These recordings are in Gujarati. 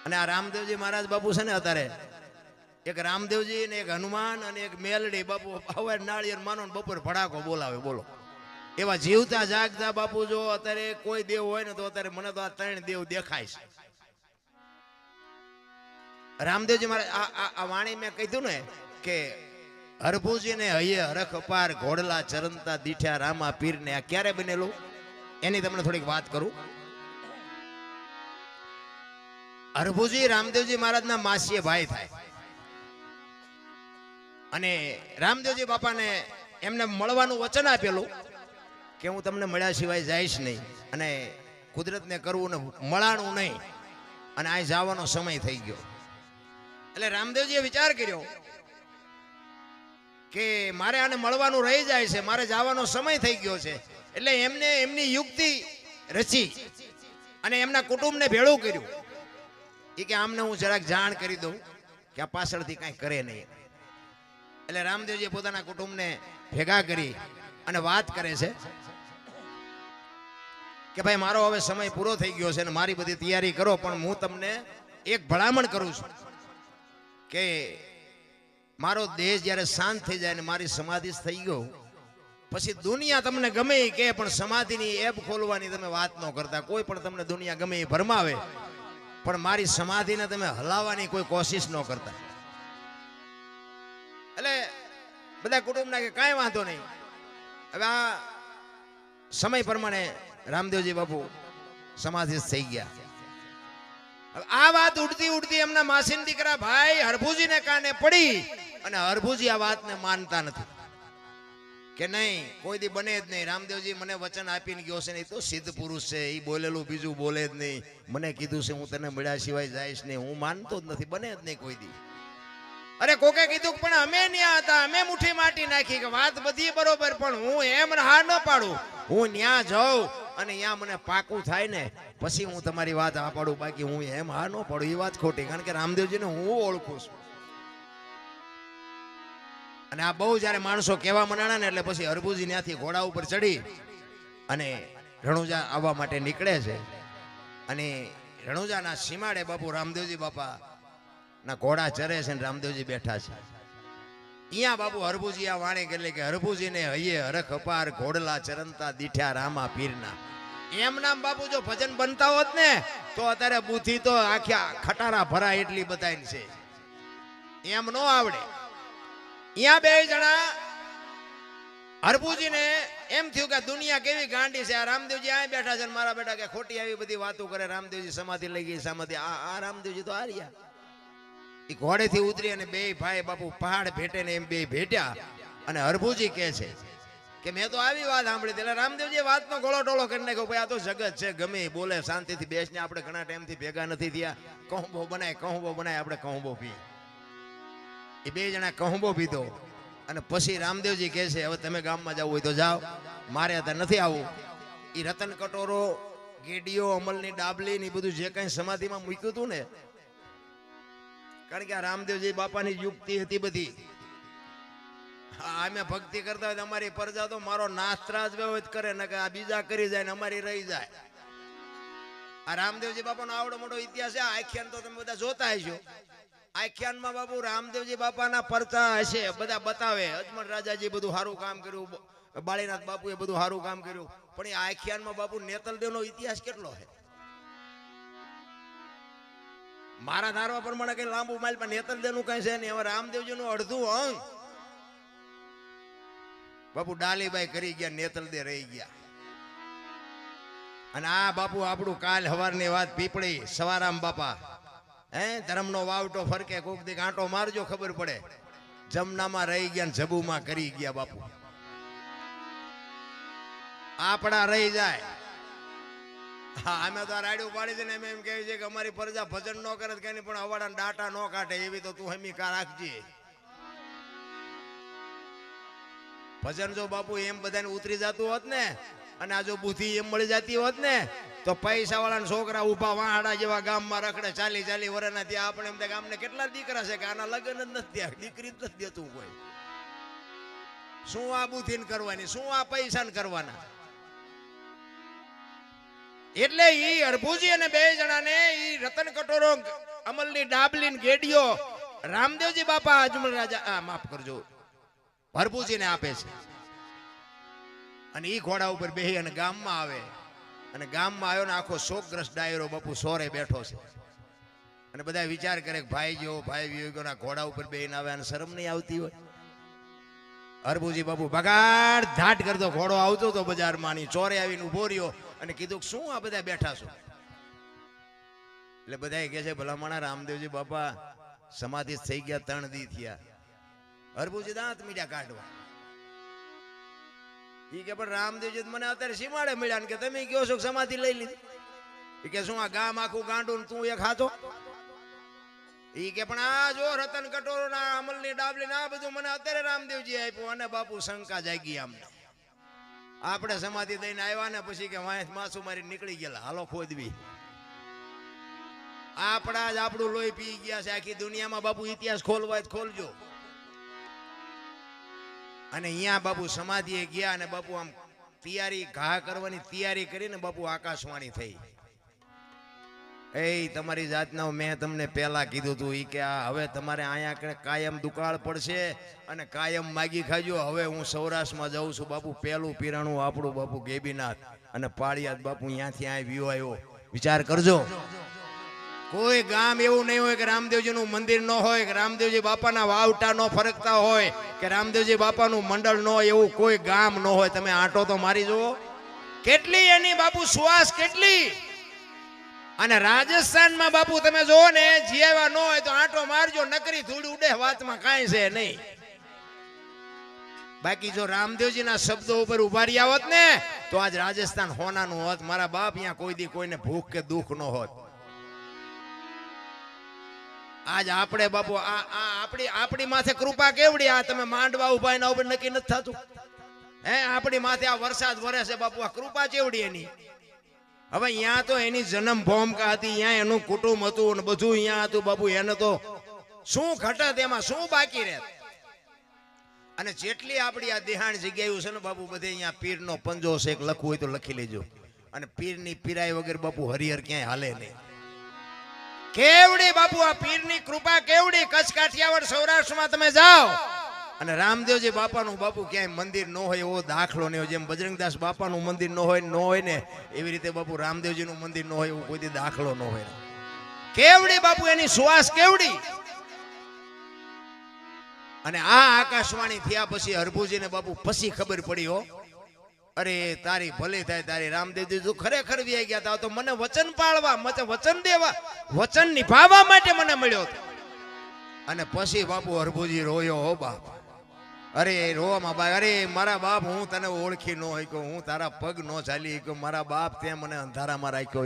અને આ રામદેવજી મહારાજ બાપુ છે ને અત્યારે એક રામદેવજી ને એક હનુમાન અને એક મેલડી બાપુ હવે નાળિયેર માનો ને બપોર ભડાકો બોલાવે બોલો એવા જીવતા જાગતા બાપુ જો અત્યારે કોઈ દેવ હોય ને તો અત્યારે મને તો આ ત્રણ દેવ દેખાય છે. રામદેવજી મહારાજ આ વાણી મેં કીધું ને કે હરભુજી ને હૈયે હરખ અપાર ઘોડલા ચરંતા દીઠ્યા રામા પીર ને આ ક્યારે બનેલું એની તમને થોડીક વાત કરું. હરભુજી રામદેવજી મહારાજના માસીએ ભાઈ થાય અને રામદેવજી બાપાને એમને મળવાનું વચન આપેલું કે હું તમને મળ્યા સિવાય જઈશ નહીં અને કુદરતને કરવું ને મળાણું નહીં અને આ જવાનો સમય થઈ ગયો. એટલે રામદેવજીએ વિચાર કર્યો કે મારે આને મળવાનું રહી જાય છે, મારે જવાનો સમય થઈ ગયો છે. એટલે એમને એમની યુક્તિ રચી અને એમના કુટુંબને ભેળું કર્યું કે આમને હું જરાક જાણ કરી દઉં કે આ પાછળથી કાંઈ કરે નહીં. એટલે રામદેવજી પોતાના કુટુંબને ભેગા કરી અને વાત કરે છે કે ભાઈ મારો હવે સમય પૂરો થઈ ગયો છે અને મારી બધી તૈયારી કરો, પણ હું તમને એક ભલામણ કરું છું કે મારો દેશ જ્યારે શાંત થઈ જાય ને મારી સમાધિ થઈ ગયો પછી દુનિયા તમને ગમે એ કે પણ સમાધિની એપ ખોલવાની તમે વાત ન કરતા. કોઈ પણ તમને દુનિયા ગમે એ ભરમાવે પણ મારી સમાધિને તમે હલાવવાની કોઈ કોશિશ ન કરતા. એટલે બધા કુટુંબના કે કાંઈ વાંધો નહીં. હવે આ સમય પ્રમાણે રામદેવજી બાપુ સમાધિ થઈ ગયા. હવે આ વાત ઉડતી ઉડતી એમના માસીના દીકરા ભાઈ હરભુજીને કાને પડી અને હરભુજી આ વાતને માનતા નથી કે નહીં કોઈ દી બને જ નહીં. રામદેવજી મને વચન આપીને ગયો છે ને એ તો સિદ્ધ પુરુષ છે, એ બોલેલું બીજું બોલે જ નહીં. મને કીધું છે હું તને મળ્યા સિવાય જઈશ નહીં, હું માનતો જ નથી, બને જ નહીં કોઈ દી. અરે કોકે કીધું પણ અમે ન્યા હતા, અમે મુઠ્ઠી માટી નાખી કે વાત બધી બરોબર, પણ હું એમ હા ન પાડું. હું ન્યા જાઉં અને ત્યાં મને પાકું થાય ને પછી હું તમારી વાત આ પાડું, બાકી હું એમ હા ન પાડું એ વાત ખોટી. કારણ કે રામદેવજીને હું ઓળખું છું. અને આ બહુ જયારે માણસો કહેવા મનાણા ને એટલે પછી હરભુજી ત્યાંથી ઘોડા ઉપર ચડી અને રણુજા આવવા માટે નીકળે છે. અને રણુજાના સીમાડે બાપુ રામદેવજી બાપા ના ઘોડા ચરે છે ને રામદેવજી બેઠા છે. અહીંયા બાપુ હરભુજી આ વાણી કરી કે હરભુજીને હૈયે હરખ અપાર ઘોડલા ચરંતા દીઠ્યા રામા પીરના. એમ નામ બાપુ જો ભજન બનતા હોત ને તો અત્યારે બુદ્ધિ તો આખ્યા ખટારા ભરાય એટલી બધાની છે, એમ નો આવડે. અહીંયા બે જણા હરભુજીને એમ થયું કે દુનિયા કેવી ગાંડી છે. આ રામદેવજી આ બેઠા છે મારા બેટા કે ખોટી આવી બધી વાતો કરે. રામદેવજી સમાધિ લઈ ગઈ, સમાધિ આ રામદેવજી તો આ રહ્યા. એ ઘોડેથી ઉતરી અને બે ભાઈ બાપુ પહાડ ભેટે ને એમ બે ભેટ્યા અને હરભુજી કહે છે કે મેં તો આવી વાત સાંભળી. એટલે રામદેવજી વાતનો ગોળો ટોળો કરી નાખ્યો, ભાઈ આ તો જગત છે, ગમે બોલે શાંતિથી બેસને, આપણે ઘણા ટાઈમથી ભેગા નથી થયા, કહુંબો બનાય આપણે કહુંબો પીએ. એ બે જણા કહુંબો પીધો અને પછી રામદેવજી કહે છે હવે તમે ગામમાં જવું હોય તો જાઓ, મારે અત્યારે નથી આવવું. એ રતન કટોરો, ગેડીઓ, અમલની ડાબલી ને બધું જે કઈ સમાધિમાં મૂક્યું હતું ને, કારણ કે આ રામદેવજી બાપાની યુક્તિ હતી બધી. અમે ભક્તિ કરતા હોય અમારી પ્રજા તો મારો નાસ્ત્રાજ વ્યવહિત કરે ને કે આ બીજા કરી જાય ને અમારી રહી જાય. આ રામદેવજી બાપાનો આવડો મોટો ઇતિહાસ છે. આખ્યાન તો તમે બધા જોતા હશો. આખ્યાનમાં બાપુ રામદેવજી બાપાના પરચા હશે, બધા બતાવે. અજમલ રાજાજી બધું સારું કામ કર્યું, બાળીનાથ બાપુએ બધું સારું કામ કર્યું, પણ એ આખ્યાનમાં બાપુ નેતલદેવનો ઇતિહાસ કેટલો છે. મારા ધારવા પ્રમાણે કઈ લાંબુ માઇલ પણ નેતલદેવનું કઈ છે નહીં. હવે રામદેવજીનું અડધું અંગ બાપુ ડાલીબાઈ કરી ગયા, નેતલદે રહી ગયા. અને આ બાપુ આપણું કાલ હવારની વાત પીપળી સવારામ બાપા ધર્મનો વાવટો ફરકે, કોક દી કાંટો મારજો ખબર પડે. જમનામાં રહી ગયા ને જબુમાં કરી ગયા બાપુ. આપણા રહી જાય. હા અમે તો રાડ્યું પાડી છે ને એમ કહે છે કે અમારી પ્રજા ભજન ન કરે કઈ પણ અવાડા ડાટા ન કાઢે એવી તો તું હમી કા રાખજે. ભજન જો બાપુ એમ બધાને ઉતરી જતું હોત ને અને આ જો બુદ્ધિ એમ મળી જતી હોત ને તો પૈસા વાળા છોકરા ઉભા વાહડા જેવા ગામમાં રખડે 40 વર્ષના. ત્યાં આપણે એમ ગામને કેટલા દીકરા છે કે આના લગ્ન જ નથી થયા, દીકરી જ નથી દેતું કોઈ. શું આ બુદ્ધિ કરવાની, શું આ પૈસા કરવાના. એટલે ઈ હરભુજી અને બે જણાને ઈ રતન કટોરો અમલની ડાબલી ને ગેડીઓ રામદેવજી બાપા અજમલ રાજા માફ કરજો ભરભુજીને આપે છે અને ઈ ઘોડા ઉપર બેહી અને ગામમાં આવે અને ગામમાં આવ્યો ને આખો શોકગ્રસ્ત ડાયરો બાપુ સોરે બેઠો છે અને બધા વિચાર કરે કે ભાઈ જો ભાઈ વિયોગોના ઘોડા ઉપર બેહીને આવે અને શરમ નહીં આવતી હોય. હરભુજી બાપુ બગાડ ધાટ કરતો ઘોડો આવતો તો બજારમાં ની ચોરે આવીને ઉભો રહ્યો અને કીધું શું આ બધા બેઠા છો? એટલે બધા કહે છે ભલામણા રામદેવજી બાપા સમાધિ થઈ ગયા 3 દી થયા. હરભુજી દાંત મીડિયા કાઢવા ઈ કે પણ રામદેવજી મને અત્યારે સીમાડે મળ્યા ને કે તમે કયો છો સમાધિ લઈ લીધી. ઈ કે શું આ ગામ આખું ગાંડું તું એક હાથો? ઈ કે પણ આ જો રતન કટોરો ના અમલની ડાબલી ના બધું મને અત્યારે રામદેવજી આપ્યું અને બાપુ શંકા જાગી આમને. આપણે સમાધિ દઈને આવ્યા ને પછી કે વાંસ માસુ મારી નીકળી ગયેલા હાલો ખોદવી. આપણા જ આપણું લોહી પી ગયા છે. આખી દુનિયામાં બાપુ ઇતિહાસ ખોલવા જ ખોલજો. અને અહીંયા બાપુ સમાધિએ ગયા અને બાપુ આમ તૈયારી ઘા કરવાની તૈયારી કરીને બાપુ આકાશવાણી થઈ. એ તમારી જાતના મેં તમને પહેલા કીધું હતું ઈ કે આ હવે તમારે અહીંયા કાયમ દુકાળ પડશે અને કાયમ માગી ખાજો. હવે હું સૌરાષ્ટ્રમાં જાઉં છું બાપુ. પહેલું પીરાણું આપણું બાપુ ગેબીનાથ અને પાળિયાદ બાપુ અહીંયાથી આ વ્યૂ આવ્યો. વિચાર કરજો કોઈ ગામ એવું નહીં હોય કે રામદેવજીનું મંદિર ન હોય કે રામદેવજી બાપાના વાવટા ન ફરકતા હોય કે રામદેવજી બાપાનું મંડળ ન હોય એવું કોઈ ગામ ન હોય. તમે આંટો તો મારી જુઓ કેટલી એની બાપુ સુવાસ કેટલી. અને રાજસ્થાનમાં બાપુ તમે જોવો ને જીવા ન હોય તો આંટો મારજો નકરી ધૂળ ઉડે વાતમાં કાંઈ છે નહીં. બાકી જો રામદેવજીના શબ્દો ઉપર ઉભા રહ્યા હોત ને તો આજ રાજસ્થાન હોનાનું હોત. મારા બાપ અહીંયા કોઈ દી કોઈને ભૂખ કે દુઃખ ન હોત. આજ આપણે બાપુ આપણી માથે કૃપા કેવડી. આ તમે માંડવા ઉભા એના ઉપર નક્કી નથી થતું. હે આપણી માથે આ વરસાદ વરે છે બાપુ. આ કૃપા કેવડી એની. હવે અહીંયા તો એની જન્મ ભૂમિકા હતી. અહીંયા એનું કુટુંબ હતું અને બધું અહીંયા હતું બાપુ. એને તો શું ઘટત એમાં શું બાકી રહે. અને જેટલી આપણી આ દેહાણ જગ્યાઓ છે ને બાપુ બધે અહીંયા પીરનો પંજો છે. એક લખવું હોય તો લખી લેજો. અને પીરની પીરાઈ વગર બાપુ હરિહર ક્યાંય હાલે નહીં. કેવડી બાપુ આ પીરની કૃપા કેવડી. કચ્છ કાઠિયાવાડ સૌરાષ્ટ્રમાં તમે જાઓ અને રામદેવજી બાપાનું બાપુ ક્યાંય મંદિર ન હોય એવો દાખલો નહીં હોય. જેમ બજરંગદાસ બાપાનું મંદિર ન હોય ને એવી રીતે બાપુ રામદેવજીનું મંદિર ન હોય એવો કોઈ દાખલો ન હોય. કેવડી બાપુ એની સુવાસ કેવડી. અને આ આકાશવાણી થયા પછી હરભુજીને બાપુ પછી ખબર પડી હો અરે તારી ભલે થાય તારી. રામદેવજી તું ખરેખર વ્યાઈ ગયા તા તો મને વચન પાળવા મને વચન દેવા વચન નિભાવવા માટે મને મળ્યો હતો. અને પછી બાપુ હરભુજી રોયો હો બાપ. અરે રોવામાં બાપ અરે મારા બાપ હું તને ઓળખી ન હોય કે હું તારા પગ ન ચાલી કે મારા બાપ તે મને અંધારામાં રાખ્યો.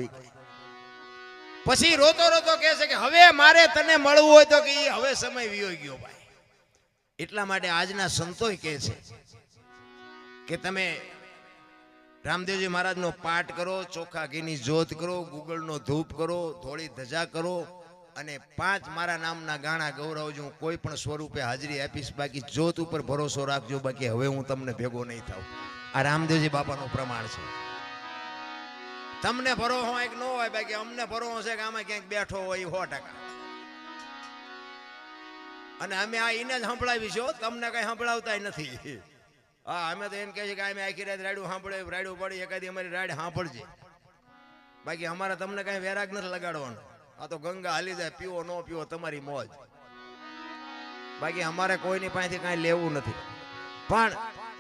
પછી રોતો રોતો કહે છે કે હવે મારે તને મળવું હોય તો કે હવે સમય વિયો ગયો ભાઈ. એટલા માટે આજના સંતોય કહે છે કે તમે રામદેવજી મહારાજનો પાઠ કરો, ચોખા ઘીની જ્યોત કરો, ગુગળનો ધૂપ કરો, થોડી ધજા કરો અને 5 મારા નામના ગાણા ગૌરવજો. હું કોઈ પણ સ્વરૂપે હાજરી આપીશ. બાકી જ્યોત ઉપર ભરોસો રાખજો. બાકી હવે હું તમને ભેગો નહીં થાઉં. આ રામદેવજી બાપાનું પ્રમાણ છે. તમને ભરોસો હોય કે ન હોય બાકી અમને ભરોસો છે કે આમાં ક્યાંક બેઠો હોય 100%. અને અમે આ એને જ સંભળાવી છો. તમને કઈ સંભળાવતા નથી. હા અમે તો એમ કહે છે કે અમે આખી રાત રાડ્યું સાંભળે રાડ્યું પડી એકાદી અમારી રાડ સાંભળજે. બાકી અમારે તમને કઈ વેરાગ નથી લગાડવાનો. આ તો ગંગા હાલી જાય. પીવો ન પીવો તમારી મોજ. બાકી અમારે કોઈની પાસેથી કાંઈ લેવું નથી. પણ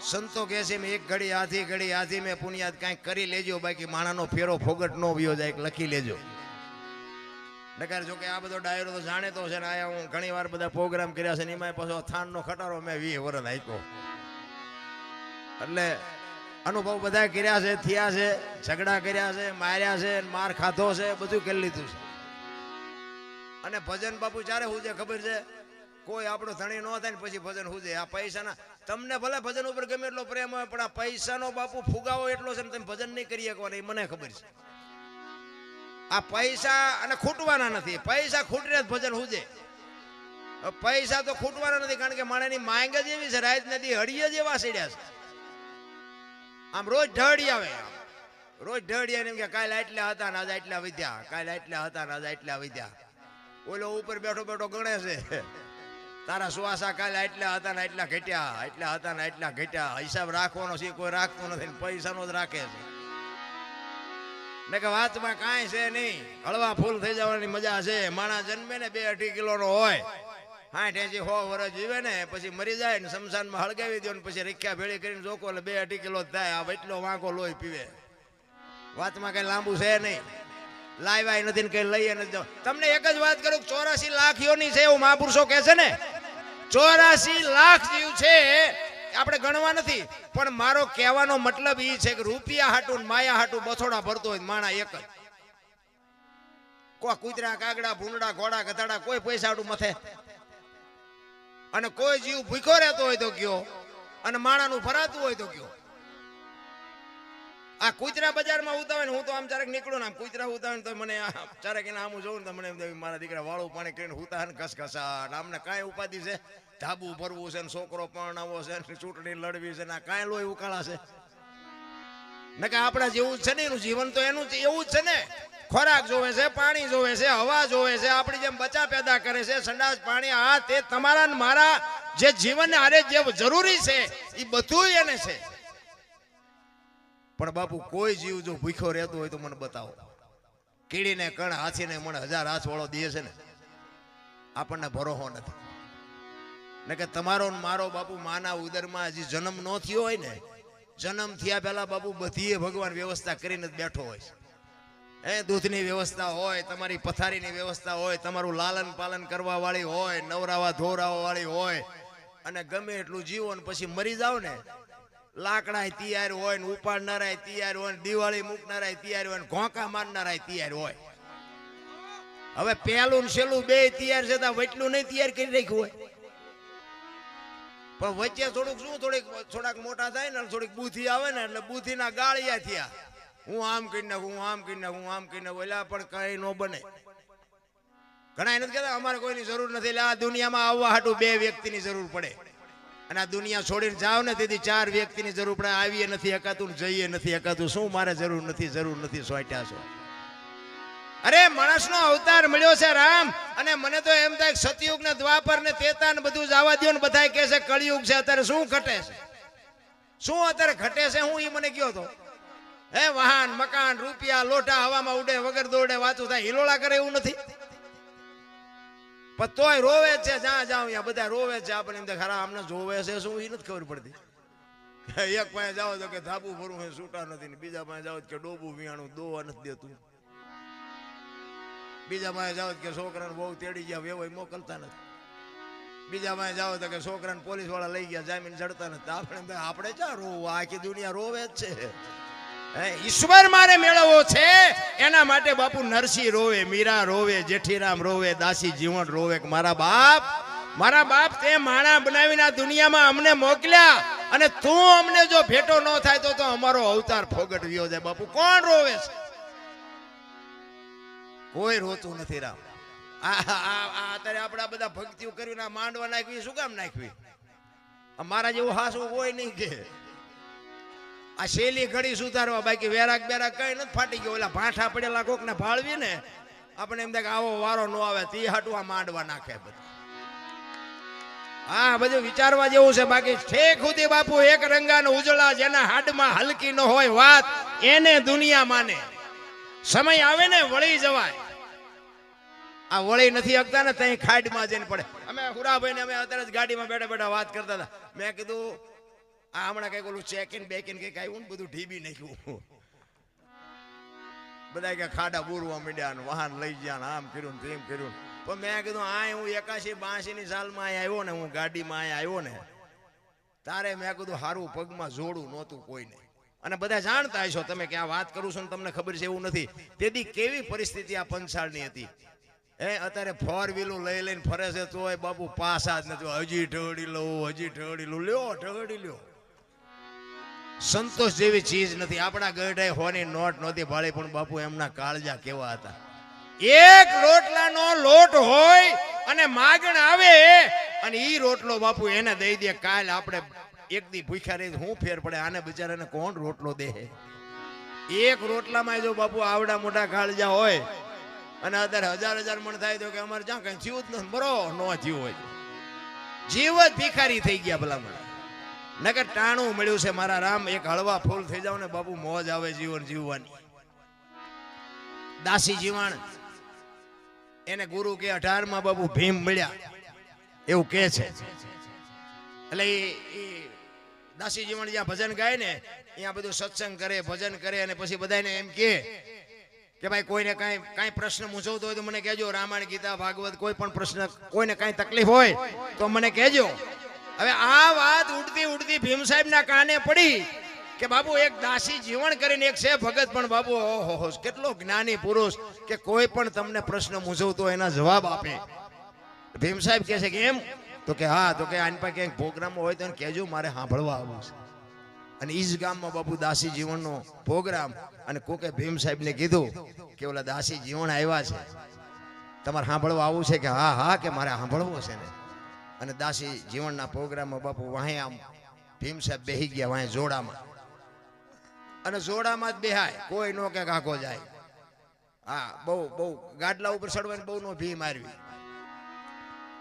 સંતો કહે છે મેં એક ઘડી આધી મેં પુણ્યાદ કાંઈક કરી લેજો. બાકી માણાનો ફેરો ફોગટ ન વિયો જાય લખી લેજો. નકાર જો કે આ બધો ડાયરો તો જાણે તો છે ને. આયા હું ઘણી વાર બધા પ્રોગ્રામ કર્યા છે ને એમાં પાછો થાનનો ખટારો મેં 20 વર્ષ આપ્યો. એટલે અનુભવ બધા કર્યા છે, થયા છે, ઝઘડા કર્યા છે, માર્યા છે, માર ખાધો છે, બધું કરી લીધું છે. અને ભજન બાપુ ચારે હુજે ખબર છે. કોઈ આપણો ધણી ન થાય ને પછી ભજન હુજે. આ પૈસાના તમને ભલે ભજન ઉપર ગમે એટલો પ્રેમ હોય પણ આ પૈસાનો બાપુ ફુગાવો એટલો છે ને તમે ભજન નહીં કરી શકો. એ મને ખબર છે. આ પૈસા અને ખૂટવાના નથી. પૈસા ખૂટરે જ ભજન હુજે. પૈસા તો ખૂટવાના નથી કારણ કે માણસની માંગ જ એવી છે. રાત નદી હળીએ જ એવા સીડ્યા છે. આમ રોજ ઢળી આવે. રોજ ઢળી આવે કે કાલે આટલા હતા ને આજે આટલા વધ્યા, કાલે આટલા હતા ને આજે આટલા વધ્યા. ઓલો ઉપર બેઠો બેઠો ગણે છે તારા સુવાસા કાલે એટલા હતા ને એટલા ઘટ્યા, એટલા હતા ને એટલા ઘટ્યા. હિસાબ રાખવાનો છે કોઈ રાખતો નથી, પૈસાનો જ રાખે છે. ને કે વાતમાં કાંઈ છે નહીં, હળવા ફૂલ થઈ જવાની મજા છે. માણસ જન્મે ને 2-2.5 કિલોનો હોય, 60-80 વર્ષ જીવે ને પછી મરી જાય ને શમશાનમાં હળગાવી દો ને પછી રીખ્યા ભેળી કરીને જોકો એટલે 2-2.5 કિલો જ થાય. આ એટલો વાંકો લોહી પીવે. વાતમાં કઈ લાંબુ છે નહીં, લાવ્યા નથી ને કઈ લઈએ નથી. તમને એક જ વાત કરું, 84 લાખ યોની છે એવું મહાપુરુષો કહે છે ને. 84 લાખ જીવ છે, આપણે ગણવા નથી. પણ મારો કહેવાનો મતલબ એ છે કે રૂપિયા હાટું માયા હાટું બથોડા ભરતો હોય માણા એક જ. કોઈ કૂતરા, કાગડા, ભૂંડા, ઘોડા, ગધાડા કોઈ પૈસા હાટું મથે. અને કોઈ જીવ ભૂખ્યો રહેતો હોય તો કયો, અને માણાનું ફરાતું હોય તો કયો. આ કૂતરા બજારમાં ઉતાવે ને હું તો આમ ચારેક નીકળું ને આમ કૂતરા ઉતાવે ને તો મને ચારેક એના આમ જોઉં ને તો મને એમ મારા દીકરા વાળું પાણી કરીને હુતા ને ઘસઘસા. આમને કાંઈ ઉપાધિ છે, ધાબુ ભરવું છે ને છોકરો પરણાવો છે ને ચૂંટણી લડવી છે ને કાંઈ લોહી ઉકાળા છે ને. કે આપણા જેવું જ છે ને, એનું જીવન તો એનું એવું જ છે ને. ખોરાક જોવે છે, પાણી જોવે છે, હવા જોવે છે, આપણી જેમ બચા પેદા કરે છે, સંડાસ પાણી. આ તે તમારા ને મારા જે જીવનને આરે જે જરૂરી છે એ બધું એને છે. પણ બાપુ કોઈ જીવ જો ભૂખ્યો રહેતો હોય તો મને બતાવો. કીડીને કણ, હાથીને મને 1000 હાથ વાળો દે છે ને, આપણને ભરોસો નથી. ને કે તમારો મારો બાપુ માના ઉદરમાં હજી જન્મ ન થયો હોય ને, જન્મ થયા પહેલા બાપુ બધીએ ભગવાન વ્યવસ્થા કરીને જ બેઠો હોય છે. દૂધની વ્યવસ્થા હોય, તમારી પથારીની વ્યવસ્થા હોય, તમારું લાલન પાલન કરવા વાળી હોય, નવરાવા ધોરાવા વાળી હોય. અને ગમે એટલું જીવો ને પછી મરી જાવ ને, લાકડા તૈયાર હોય ને ઉપાડનારા તૈયાર હોય ને દિવાળી મૂકનારા તૈયાર હોય ને ઘોંકા મારનારા તૈયાર હોય. હવે પહેલું ને છેલ્લું બે તૈયાર છે તો વચલું નહીં તૈયાર કરી રાખ્યું હોય. પણ વચ્ચે થોડુંક શું થોડાક મોટા થાય ને થોડીક બુદ્ધિ આવે ને એટલે બુદ્ધિના ગાળિયા થયા. હું આમ કરી નાખું, હું આમ કરી નાખું, હું આમ કરી નાખું. એટલે પણ કઈ ન બને. ઘણા નથી કહેતા અમારે કોઈની જરૂર નથી. એટલે આ દુનિયામાં આવવા હાટું 2 વ્યક્તિની જરૂર પડે. અને આ દુનિયા છોડીને જાવ ને તેથી 4 વ્યક્તિની જરૂર પડે. આવીએ નથી એકાતું, જઈએ નથી એકાતું. શું મારે જરૂર નથી સોટ્યા છો. અરે માણસનો અવતાર મળ્યો છે રામ. અને મને તો એમ થાય સતયુગ ને દ્વાપર ને ત્રેતા ને બધું જવા દો ને બધા કહે છે કળિયુગ છે. અત્યારે શું ઘટે છે? શું અત્યારે ઘટે છે? હું એ મને કયો તો વાહન, મકાન, રૂપિયા, લોટા હવામાં ઉડે વગર દોડે વાતું થાય, હિલોળા કરે એવું નથી. પણ તોય રોવે છે. જ્યાં જાવ ત્યાં બધા રોવે છે. આપણે એમ ખરા અમને જોવે છે શું એ નથી ખબર પડતી. એક પાસે જાઓ તો કે ધાબુ ભરવું છે છૂટા નથી, બીજા પાસે જાઓ કે ડોબું વિયાણું દોવા નથી દેતું, બીજા પાસે જાઓ કે છોકરાને બહુ તેડી ગયા વેવાય મોકલતા નથી, બીજા પાસે જાઓ તો કે છોકરાને પોલીસ વાળા લઈ ગયા જામીન જડતા નથી. આપણે ક્યાં રોવું? આખી દુનિયા રોવે જ છે. ઈશ્વર મારે મેળવવો છે એના માટે બાપુ નરસિંહ રોવે, મીરા રોવે, જેઠીરામ રોવે, દાસી જીવણ રોવે. મારા બાપ તે માણા બનાવીને આ દુનિયામાં અમને મોકલ્યા અને તું અમને જો ભેટો ન થાય તો અમારો અવતાર ફોગટવ્યો જાય. બાપુ કોણ રોવે છે? કોઈ રોતું નથી રામ. અત્યારે આપડા બધા ભક્તિઓ કરીને માંડવા નાખવી શું કામ નાખવી? મારા જેવું હાસું હોય નહીં કે આ શેલી ઘડી સુધારવા. બાકી વેરાક બેરાક કઈ નથી ફાટી ગયો. ઓલા ભાઠા પડેલા કોક ને ભાળવી ને આપણે એમ થાય કે આવો વારો ન આવે તે હાટું આ માંડવા નાખે બધું. હા બધું વિચારવા જેવું છે. બાકી ઠેક સુધી બાપુ એક રંગાનો ઉજળા, જેના હાડમાં હલકી ન હોય વાત એને દુનિયા માને. સમય આવે ને વળી જવાય. આ વળી નથી શકતા ને ત્યાં ખાડમાં જઈને પડે. અમે હુરાભાઈ ને અમે અત્યારે જ ગાડીમાં બેઠા બેઠા વાત કરતા હતા. મેં કીધું આ હમણાં કઈક ઓલું ચેકિન બેકિન કઈક આવ્યું ને બધું ઢીબી નાખ્યું. બધા કે ખાડા બુરવા માંડ્યા ને વાહન લઈ ગયા ને આમ કર્યું ને તેમ કર્યું. પણ મેં કીધું આ હું 81-82 સાલમાં અહીંયા આવ્યો ને, હું ગાડીમાં અહીંયા આવ્યો ને તારે મેં કીધું હારું પગમાં જોડું નહોતું કોઈને. અને બધા જાણતા હશો તમે કે આ વાત કરું છું ને તમને ખબર છે એવું નથી. તેથી કેવી પરિસ્થિતિ આ પંચાળની હતી. અત્યારે 4 વ્હીલું લઈ લઈને ફરે છે તોય બાપુ પાસા જ નથી. હજી ઠગડી લઉં લ્યો ઠગડી લ્યો. સંતોષ જેવી ચીજ નથી. આપણા ગઢાઈ હોની નોટ નહોતી ભાળી પણ બાપુ એમના કાળજા કેવા હતા. એક રોટલાનો લોટ હોય અને માગણ આવે અને ઈ રોટલો બાપુ એને દઈ દે. કાલ આપણે એક દી ભૂખ્યા રહી હું ફેર પડે? આને બિચારાને કોણ રોટલો દે? એક રોટલામાં જો બાપુ આવડા મોટા કાળજા હોય અને અત્યારે 1000 મણ થાય તો કે અમારે જ્યાં કઈ થયું જ નથી, મરો ન થયું હોય જીવ જ ભિખારી થઈ ગયા ભલામણ. નકર ટાણું મળ્યું છે મારા રામ. એક હળવા ફૂલ થઈ જાવ ને બાપુ, મોજ આવે જીવન જીવવાની. દાસી જીવણ એને ગુરુ કે 18માં બાપુ ભીમ મળ્યા એવું કે છે. એટલે એ દાસી જીવણ જ્યાં ભજન ગાય ને ત્યાં બધું સત્સંગ કરે, ભજન કરે, અને પછી બધાને એમ કે ભાઈ કોઈને કાંઈ પ્રશ્ન મૂંઝવતો હોય તો મને કહેજો. રામાયણ, ગીતા, ભાગવત કોઈ પણ પ્રશ્ન, કોઈને કાંઈ તકલીફ હોય તો મને કહેજો. હવે આ વાત ઉડતી ઉડતી ભીમ સાહેબના કાને પડી કે બાપુ એક દાસી જીવણ કરીને એક છે ભગત, પણ બાપુ ઓહો કેટલો જ્ઞાની પુરુષ કે કોઈ પણ તમને પ્રશ્ન મૂંઝવતો હોય એના જવાબ આપે. ભીમ સાહેબ કહે છે કે એમ? તો કે હા. તો કે આની પાસે ક્યાંક પ્રોગ્રામ હોય તો કહેજો, મારે સાંભળવા આવવું છે. અને ઈ જ ગામમાં બાપુ દાસી જીવનનો પ્રોગ્રામ, અને કોકે ભીમ સાહેબને કીધું કે ઓલા દાસી જીવન આવ્યા છે, તમારે સાંભળવા આવવું છે? કે હા હા, કે મારે સાંભળવું છે ને. અને દાસી જીવનના પ્રોગ્રામમાં બાપુ વાહે આમ ભીમ સાહેબ બેહી ગયા વાહે જોડામાં, અને જોડામાં જ બેહાય, કોઈ નો કે કાકો જાય. હા, બહુ ગાડલા ઉપર ચડવાની બહુ નો ભી મારવી.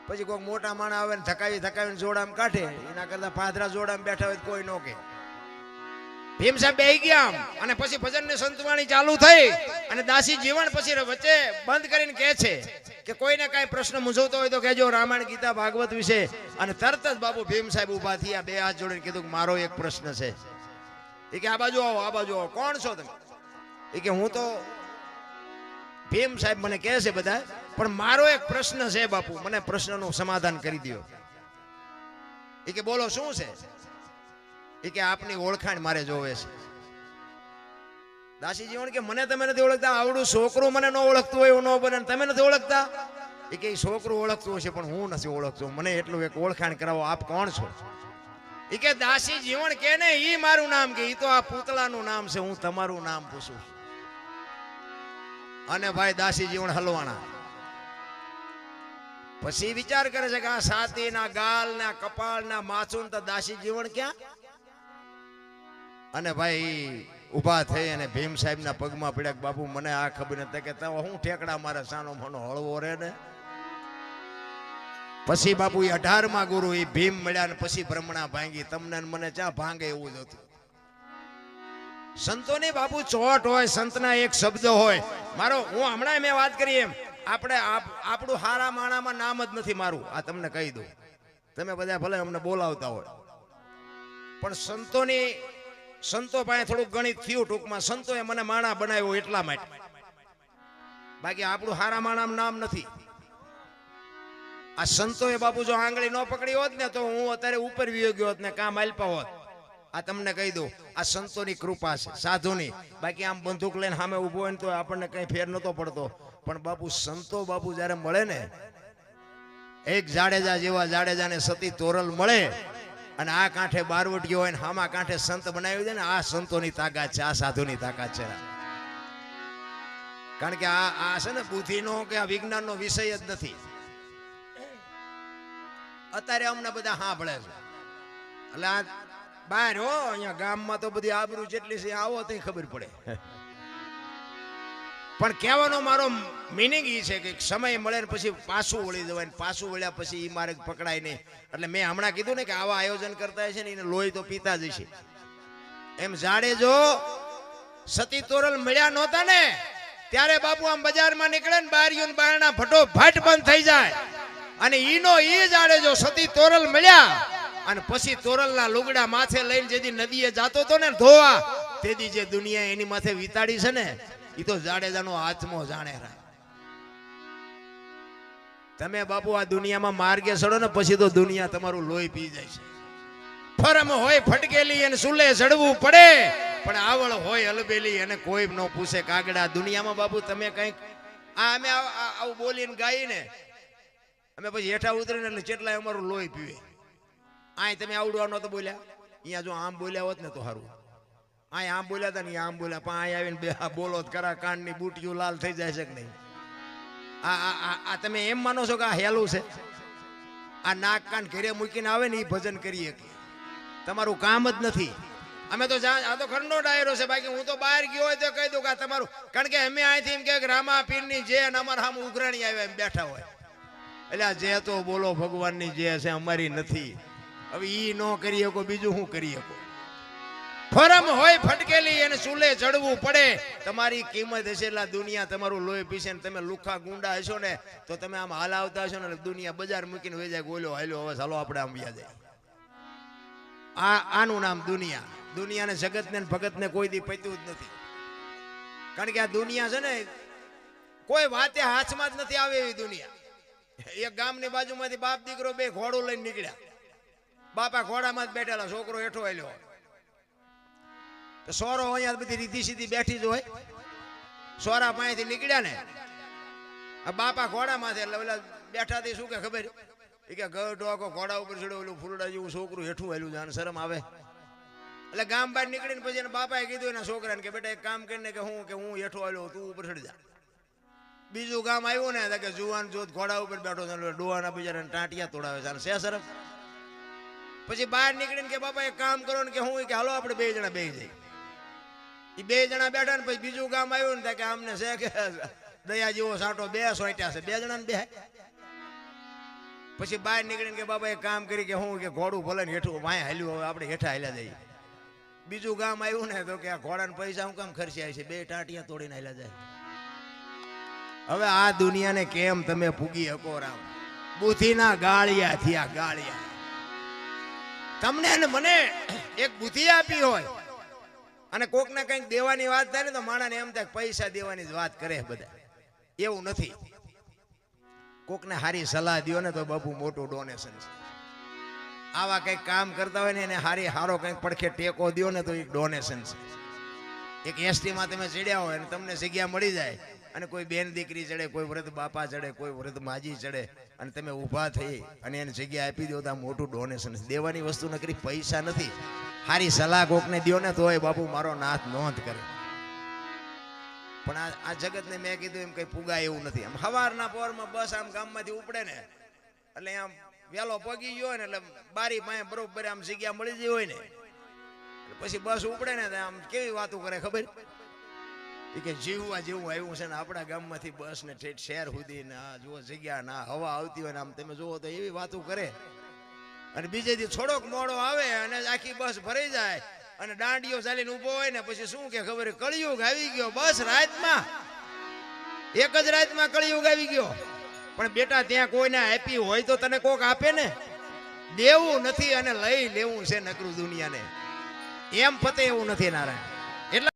પછી કોઈક મોટા માણા આવે ને થકાવીને જોડામાં કાઢે, એના કરતા પાદરા જોડામાં બેઠા હોય કોઈ નો કે. ભીમ સાહેબ બેહી ગયા આમ, અને પછી ભજનની સંતવાણી ચાલુ થઈ, અને દાસી જીવન પછી વચ્ચે બંધ કરીને કહે છે કે કોઈને કાંઈ પ્રશ્ન મૂંઝવતો હોય તો કહેજો, રામાયણ, ગીતા, ભાગવત વિશે. અને તરત જ બાપુ ભીમ સાહેબ ઉભા થયા, બે હાથ જોડીને કીધું કે મારો એક પ્રશ્ન છે. એ કે આ બાજુ આવો, આ બાજુ આવો. કોણ છો તમે? એ કે હું તો ભીમ સાહેબ મને કહે છે બધા, પણ મારો એક પ્રશ્ન છે બાપુ, મને પ્રશ્નનું સમાધાન કરી દો. એ કે બોલો શું છે? એ કે આપની ઓળખાણ મારે જોવે છે. દાસી જીવન કે મને તમે નથી ઓળખતા, આવડું છોકરું મને ન ઓળખતું હોય એવું ન બને, તમે નથી ઓળખતા? એ કે છોકરું ઓળખતું હશે પણ હું નથી ઓળખતો, મને એટલું એક ઓળખાણ કરાવો, આપ કોણ છો? એ કે દાસી જીવન કે ને ઈ મારું નામ, કે ઈ તો આ પૂતળાનું નામ છે, હું તમારું નામ પૂછું. અને ભાઈ દાસી જીવન હલવાણા. પછી વિચાર કરે છે કે આ છાતીના, ગાલના, કપાળના, માથું તો દાસી જીવન ક્યાં? અને ભાઈ ઉભા થઈ અને ભીમ સાહેબના પગમાં પડ્યા કે બાપુ મને આ ખબર નથી, કે હું ઠેકડા મારે સાનો મનો હળવો રે ને. પછી બાપુ 18માં ગુરુ એ ભીમ મળ્યા, ને પછી બ્રહ્મણા ભાંગી. તમને મને ચા ભાંગે એવું જ હતું. સંતોની બાપુ ચોટ હોય, સંતના એક શબ્દ હોય. હું હમણાં મેં વાત કરી એમ, આપણું હારા માણામાં નામ જ નથી મારું, આ તમને કહી દઉં. તમે બધા ભલે અમને બોલાવતા હોય, પણ સંતો પાસે થોડુંક ગણિત થયું ટૂંકમાં. સંતોએ મને માણા બનાવ્યો એટલા માટે, બાકી આપણું હારા માણામાં નામ નથી. આ સંતોએ બાપુ જો આંગળી ન પકડી હોત ને તો હું અત્યારે ઉપર વિયો ગયો હોત ને કામ આલ્પા હોત. આ તમને કહી દઉં, આ સંતોની કૃપા છે, સાધુની. બાકી આમ બંદૂક લઈને સામે ઉભો હોય ને તો આપણને કઈ ફેર નતો પડતો. પણ બાપુ સંતો બાપુ જયારે મળે ને, એક જાડેજા જેવા જાડેજાને સતી તોરલ મળે, અને આ કાંઠે બારવટીયો હોય ને આમાં કાંઠે સંત બનાવી દે ને, આ સંતોની તાકાત છે, આ સાધુની તાકાત છે. કારણ કે આ છે ને બુદ્ધિનો કે આ વિજ્ઞાનનો વિષય જ નથી. અત્યારે અમને બધા સાંભળે છે, એટલે આ બહાર હો અહીંયા ગામમાં તો બધી આબરૂ જેટલી છે, આવો તો ખબર પડે. પણ કહેવાનો મારો મિનિંગ એ છે કે સમય મળે ને પછી પાછું વળી જવાય, ને પાછું વળ્યા પછી એ મારે પકડાય નહીં. એટલે મેં હમણાં કીધું ને કે આવા આયોજન કરતા છે ને એને લોહી તો પીતા જ છે. એમ જાડેજો સતી તોરલ મળ્યા નહોતા ને ત્યારે બાપુ આમ બજારમાં નીકળે ને બારીઓ બારણા ભટો ભટ બંધ થઈ જાય, અને ઈનો ઈ જાડેજો સતી તોરલ મળ્યા, અને પછી તોરલના લુગડા માથે લઈને જેથી નદીએ જાતો હતો ને ધોવા, તેથી જે દુનિયા એની માથે વિતાડી છે ને, એ તો જાડેજાનો આત્મો જાણે. તમે બાપુ આ દુનિયામાં માર્ગે ચડો ને પછી તો દુનિયા તમારું લોહી પી જાય છે. ફરમ હોય ફટકેલી અને સુલે ચડવું પડે, પણ આવળ હોય અલબેલી અને કોઈ ન પૂછે કાગડા. દુનિયામાં બાપુ તમે કઈક અમે આવું બોલીને ગાઈને અમે પછી હેઠા ઉતરીને એટલે કેટલાય અમારું લોહી પીવે. આ તમે આવડવા નતો બોલ્યા, અહીંયા જો આમ બોલ્યા હોત ને તો સારું. આ આમ બોલ્યા હતા ને આમ બોલ્યા, પણ અહીં આવીને બે બોલો કરા, કાનની બુટીઓ લાલ થઈ જાય છે કે નહીં? આ તમે એમ માનો છો કે આ હેલું છે? આ નાક કાન ઘરે મૂકીને આવે ને એ ભજન કરીએ, તમારું કામ જ નથી. અમે તો આ તો ઘરનો ડાયરો છે, બાકી હું તો બહાર ગયો હોય તો કહી દઉં કે આ તમારું, કારણ કે અમે અહીંથી એમ કે રામા પીરની જે અને અમારા સામે ઉઘરાણી આવ્યા એમ બેઠા હોય, એટલે આ જે તો બોલો ભગવાનની જે છે અમારી નથી. હવે ઈ ન કરી શકો, બીજું શું કરી શકો? ફરમ હોય ફટકેલી એને ચૂલે ચડવું પડે. તમારી કિંમત હશે એટલે દુનિયા તમારું લોહી પીશે ને તમે લુખા ગુંડા હશો ને તો તમે આમ હાલ આવતા હશો ને દુનિયા બજાર મૂકીને વહી જાય, બોલો હાલ્યો હવે ચાલો આપણે આમ વ્યા જાય. આનું નામ દુનિયા. દુનિયાને જગતને ભગતને કોઈ દી પત્યું જ નથી, કારણ કે આ દુનિયા છે ને કોઈ વાતે હાથમાં જ નથી આવે એવી દુનિયા. એક ગામની બાજુમાંથી બાપ દીકરો બે ઘોડું લઈને નીકળ્યા. બાપા ઘોડામાં જ બેઠેલા, છોકરો હેઠો આલ્યો. સોરો અહીંયા બધી રીધી સીધી બેઠી જ હોય. સોરા પાસેથી નીકળ્યા ને બાપા ઘોડામાંથી, એટલે ઓલા બેઠાથી શું કે ખબર કે ગઢો ઘોડા ઉપર ચડ્યો, ઓલું ફૂલડા જેવું છોકરું હેઠું આવેલું જાણ શરમ આવે. એટલે ગામ બહાર નીકળીને પછી એના બાપાએ કીધું એના છોકરાને કે બેટા એક કામ કરીને કે હું હેઠો આવ્યો, તું ઉપર ચડી જા. બીજું ગામ આવ્યું ને કે જુવાન જોત ઘોડા ઉપર બેઠો છે, ડોહાના બિચારાને ટાંટિયા તોડાવે છે શે શરમ. પછી બહાર નીકળીને કે બાપા એક કામ કરો ને કે કે હાલો આપણે બે જણા બેસી જઈએ. એ બે જણા બેઠા ને પછી બીજું ગામ આવ્યું ને કે આમને છે કે દયા જેવો સાંટો બે સોટ્યા છે, બે જણા ને બે. પછી બહાર નીકળીને કે બાપા એક કામ કરી કે ઘોડું ભલે ને હેઠું વાય હાલ્યું, હવે આપણે હેઠા હાલ્યા જઈએ. બીજું ગામ આવ્યું ને તો કે આ ઘોડાને પૈસા હું કામ ખર્ચ્યા છે, બે ટાંટિયા તોડીને હાલ્યા જાય. હવે આ દુનિયાને કેમ તમે પૂગી શકો? રામ બુદ્ધિના ગાળિયા થયા, ગાળિયા. તમને ને મને એક બુદ્ધિ આપી હોય અને કોકને કંઈક દેવાની વાત થાય ને તો માણસને એમ થાય પૈસા દેવાની જ વાત કરે બધા. એવું નથી. કોકને હારી સલાહ દ્યો ને તો બાપુ મોટું ડોનેશન છે. આવા કંઈક કામ કરતા હોય ને એને હારો કંઈક પડખે ટેકો દ્યો ને તો એક ડોનેશન છે. એક એસટીમાં તમે ચડ્યા હોય અને તમને જગ્યા મળી જાય અને કોઈ બેન દીકરી ચડે, કોઈ વૃદ્ધ બાપા ચડે, કોઈ વૃદ્ધ માજી ચડે અને તમે ઊભા થઈ અને એને જગ્યા આપી દો તો આ મોટું ડોનેશન છે. દેવાની વસ્તુ નકરી પૈસા નથી. હારી સલાહ કોકને દ્યો ને તોય બાપુ મારો નાથ નોંધ કરે. પણ આ જગતને મેં કીધું એમ કઈ પુગાય એવું નથી. આમ સવારના પોરમાં બસ આમ ગામમાંથી ઉપડે ને એટલે આમ વેલો પગી ગયો ને એટલે બારી પાસે બરોબર આમ જગ્યા મળી ગઈ હોય ને પછી બસ ઉપડે ને આમ કેવી વાતો કરે ખબર કે જીવવા જેવું આવ્યું છે ને આપણા ગામમાંથી બસ ને ઠેઠ શહેર સુધી ને આ જુઓ જગ્યા ના હવા આવતી હોય ને આમ તમે જુઓ તો એવી વાતો કરે. અને બીજે દી થોડોક મોડો આવે અને આખી બસ ભરાઈ જાય અને દાંડીઓ ચાલીને ઉભો હોય ને પછી શું કે ખબર કળિયુગ આવી ગયો. બસ રાતમાં એક જ રાતમાં કળિયુગ આવી ગયો. પણ બેટા ત્યાં કોઈને આપી હોય તો તને કોક આપે ને. દેવું નથી અને લઈ લેવું છે નકરું દુનિયાને. એમ પતે એવું નથી નારાયણ. એટલે